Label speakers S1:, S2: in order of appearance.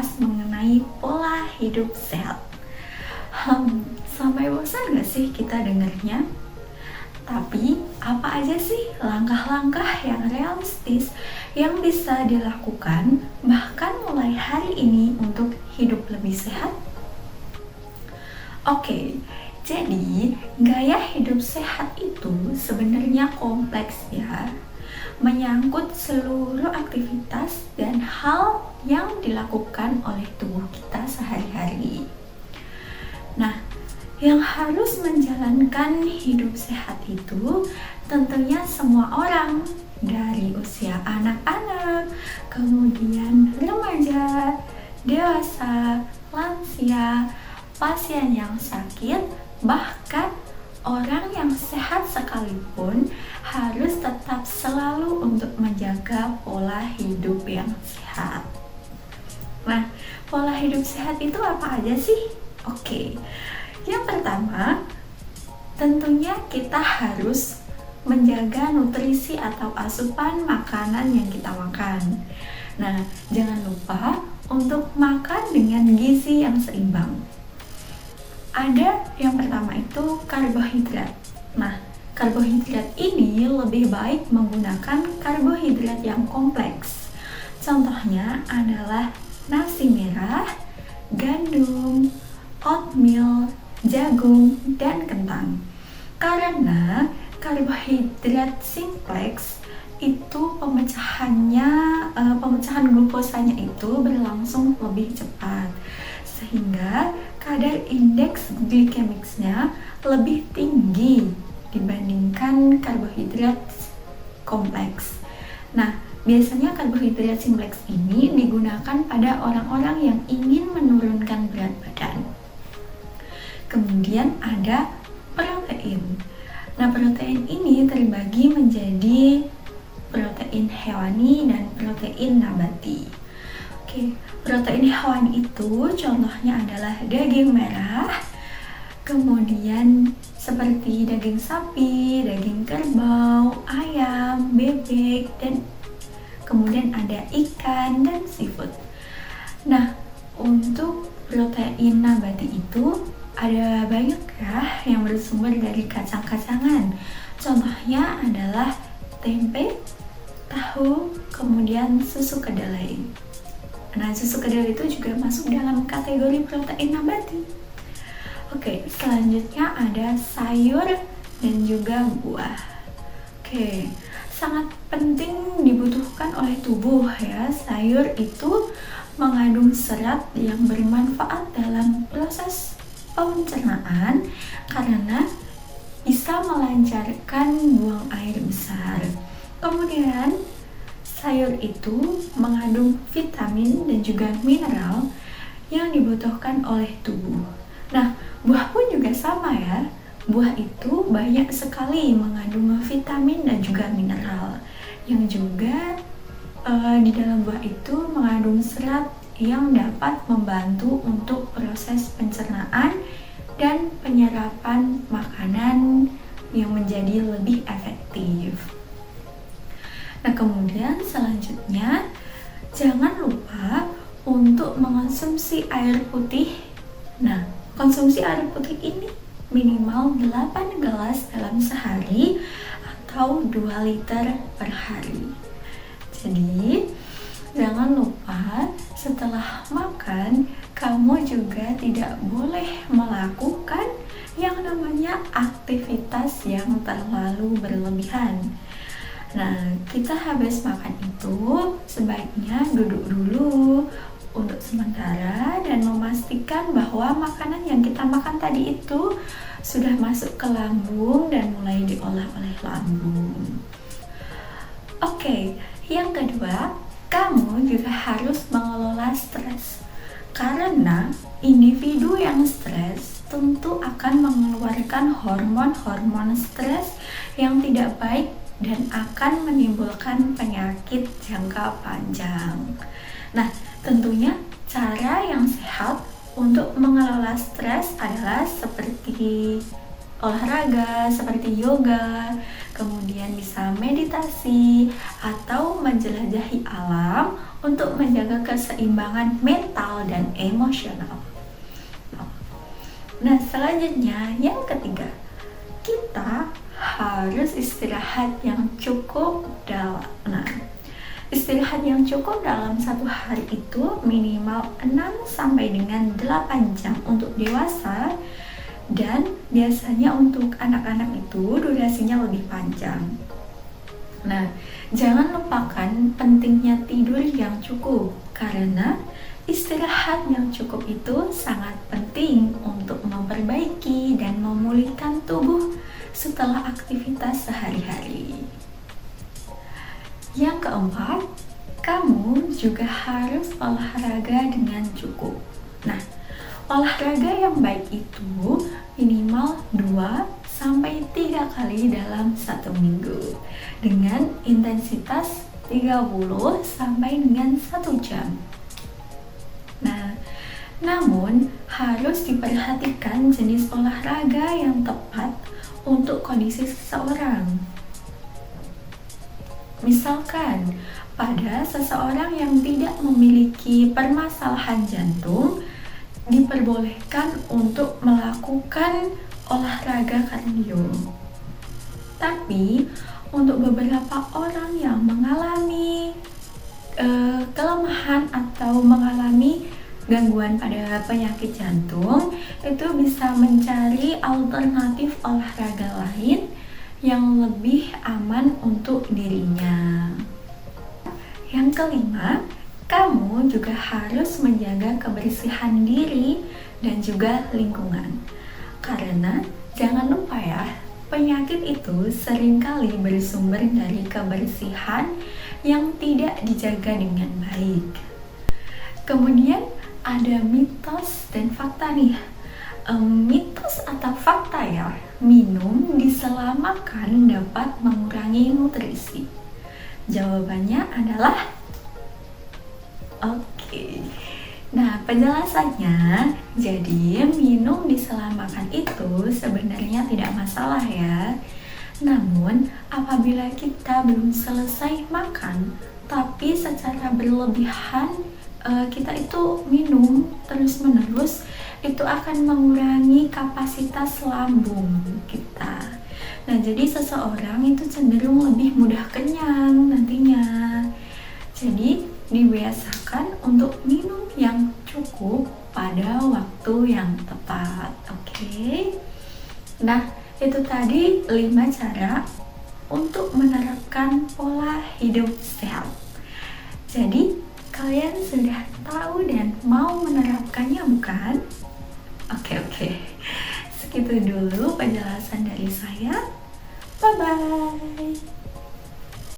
S1: membahas mengenai pola hidup sehat. Sampai bosan gak sih kita dengarnya? Tapi apa aja sih langkah-langkah yang realistis yang bisa dilakukan bahkan mulai hari ini untuk hidup lebih sehat? Oke, jadi gaya hidup sehat itu sebenarnya kompleks ya, menyangkut seluruh aktivitas dan hal yang dilakukan oleh tubuh kita sehari-hari. Nah, yang harus menjalankan hidup sehat itu tentunya semua orang, dari usia anak-anak, kemudian remaja, dewasa, lansia, pasien yang sakit, bahkan orang yang sehat sekalipun harus tetap selalu untuk menjaga pola hidup yang sehat. Nah, pola hidup sehat itu apa aja sih? Oke. Yang pertama, tentunya kita harus menjaga nutrisi atau asupan makanan yang kita makan. Nah, jangan lupa untuk makan dengan gizi yang seimbang. Ada yang pertama itu karbohidrat. Nah, karbohidrat ini lebih baik menggunakan karbohidrat yang kompleks. Contohnya adalah nasi merah, gandum, oatmeal, jagung, dan kentang. Karena karbohidrat simpleks itu pemecahan glukosanya itu berlangsung lebih cepat, sehingga kadar indeks glikemiknya lebih tinggi dibandingkan karbohidrat kompleks. Nah, biasanya karbohidrat simpleks ini digunakan pada orang-orang yang ingin menurunkan berat badan. Kemudian ada protein. Nah, protein ini terbagi menjadi protein hewani dan protein nabati. Oke, protein hewani itu contohnya adalah daging merah, kemudian seperti daging sapi, daging kerbau, ayam, bebek, dan kemudian ada ikan dan seafood. Nah, untuk protein nabati itu ada banyak ya yang bersumber dari kacang-kacangan. Contohnya adalah tempe, tahu, kemudian susu kedelai. Nah, susu kedelai itu juga masuk dalam kategori protein nabati. Oke, selanjutnya ada sayur dan juga buah. Oke, sangat penting dibutuhkan oleh tubuh ya. Sayur itu mengandung serat yang bermanfaat dalam proses pencernaan karena bisa melancarkan buang air besar. Kemudian sayur itu mengandung vitamin dan juga mineral yang dibutuhkan oleh tubuh. Nah, buah pun juga sama ya. Buah itu banyak sekali mengandung vitamin dan juga mineral yang juga di dalam buah itu mengandung serat yang dapat membantu untuk proses pencernaan dan penyerapan makanan yang menjadi lebih efektif. Nah, kemudian selanjutnya jangan lupa untuk mengonsumsi air putih. Nah, konsumsi air putih ini minimal 8 gelas dalam sehari atau 2 liter per hari. Jadi, jangan lupa setelah makan, kamu juga tidak boleh melakukan yang namanya aktivitas yang terlalu berlebihan. Nah, kita habis makan itu sebaiknya duduk dulu untuk sementara dan memastikan bahwa makanan yang kita makan tadi itu sudah masuk ke lambung dan mulai diolah oleh lambung. Oke, yang kedua, kamu juga harus mengelola stres. Karena individu yang stres tentu akan mengeluarkan hormon-hormon stres yang tidak baik dan akan menimbulkan penyakit jangka panjang. Nah, tentunya cara yang sehat untuk mengelola stres adalah seperti olahraga, seperti yoga, kemudian bisa meditasi atau menjelajahi alam untuk menjaga keseimbangan mental dan emosional. Nah, selanjutnya yang ketiga, kita harus istirahat yang cukup dalam. Nah, istirahat yang cukup dalam satu hari itu minimal 6 sampai dengan 8 jam untuk dewasa, dan biasanya untuk anak-anak itu durasinya lebih panjang. Nah, jangan lupakan pentingnya tidur yang cukup, karena istirahat yang cukup itu sangat penting untuk memperbaiki dan memulihkan tubuh setelah aktivitas sehari-hari. Yang keempat, kamu juga harus olahraga dengan cukup. Nah, olahraga yang baik itu minimal 2-3 kali dalam satu minggu dengan intensitas 30 sampai dengan 1 jam. Nah, namun harus diperhatikan jenis olahraga yang tepat untuk kondisi seseorang. Misalkan, pada seseorang yang tidak memiliki permasalahan jantung, diperbolehkan untuk melakukan olahraga kardio. Tapi, untuk beberapa orang yang mengalami kelemahan atau mengalami gangguan pada penyakit jantung, itu bisa mencari alternatif olahraga lain yang lebih aman untuk dirinya. Yang kelima, kamu juga harus menjaga kebersihan diri dan juga lingkungan. Karena jangan lupa ya, penyakit itu seringkali bersumber dari kebersihan yang tidak dijaga dengan baik. Kemudian ada mitos dan fakta nih. Mitos atau fakta ya, minum di selama makan dapat mengurangi nutrisi. Jawabannya adalah oke. Nah, penjelasannya, jadi minum di selama makan itu sebenarnya tidak masalah ya. Namun, apabila kita belum selesai makan, tapi secara berlebihan kita itu minum terus-menerus, itu akan mengurangi kapasitas lambung kita. Nah, jadi seseorang itu cenderung lebih mudah kenyang nantinya. Jadi, dibiasakan untuk minum yang cukup pada waktu yang tepat. Oke. Nah, itu tadi 5 cara untuk menerapkan pola hidup sehat. Jadi, kalian sudah tahu dan mau menerapkannya bukan? Oke. Segitu dulu penjelasan dari saya. Bye-bye.